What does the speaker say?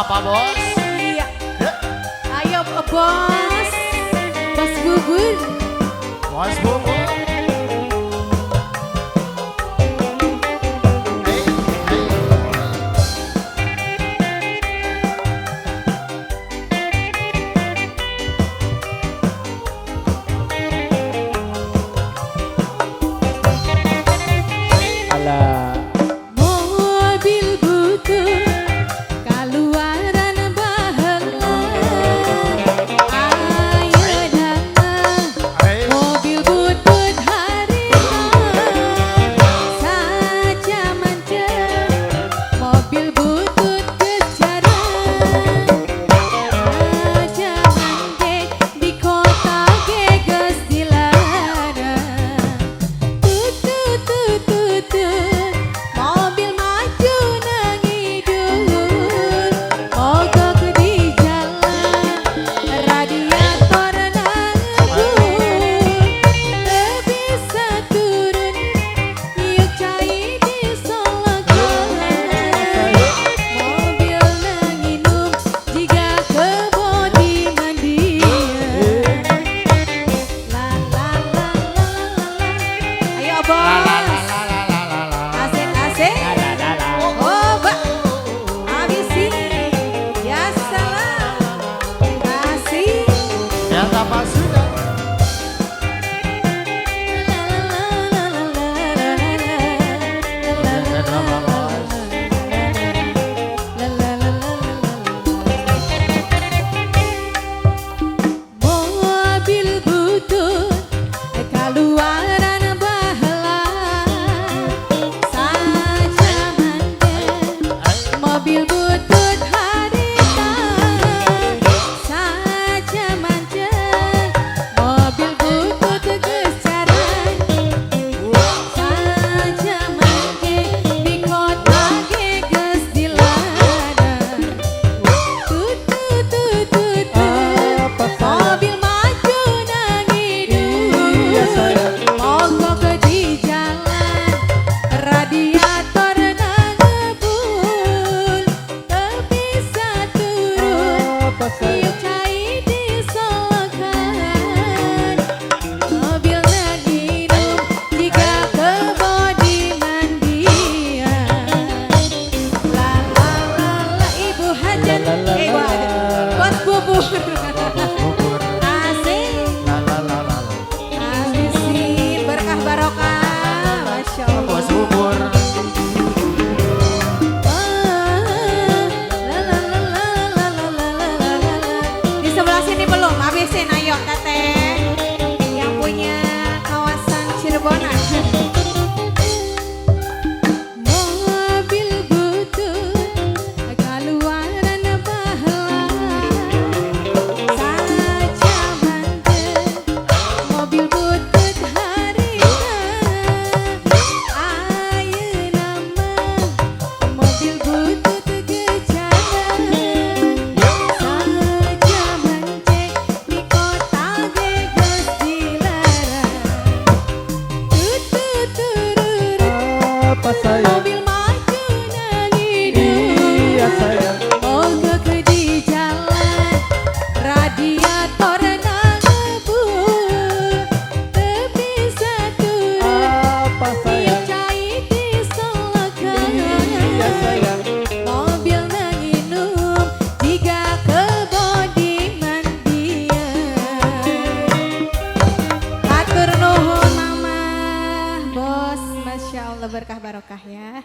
apa bos? Iya. Ayo bos. Bos bubur. Bos bubur. Mobil butut kaluaran baheula ayeuna mobil butut harita saja manjang mobil butut kejaran saja mande di kota geges dilarang tutut tutut mobil maju nang idul mogok di jalan radiator nang teu bisa turun yuk cai disolokan mobil nang inum jiga ke bodi mandian la la la la ayo bos asik-asik. Oh, Mbak. Habisin. Ya salam. Kasih. Ya apa sudah? Mobil butut kaluaran baheula saja mandeng mobil butut harita saja manjang mobil butut geus jaran saja mangge di kota geges diladang tutut tutut mobil maju nang idul mogok di jalan radiator nang ngebul teu bisa turun yuk cai disolokan mobil nang inum jiga ke bodi mandian la la la la ibu hajat bos bubur asik habisin berkah barokah masya Bos Allah. bubur. Di sebelah sini belum, habisin ayo teteh yang punya kawasan Cirebonan. Mobil butut kaluaran baheula saja mandeng mobil butut harita ayeuna mah mobil butut gejaran saja mancing di kota geges dilarang tutut tururut mobil maju nang idul mogok di jalan radiator nang ngebul teu bisa turun yuk cai disolokan mobil nang inum jiga ke bodi mandian hatur nuhun mama bos masya Allah berkah barokah ya.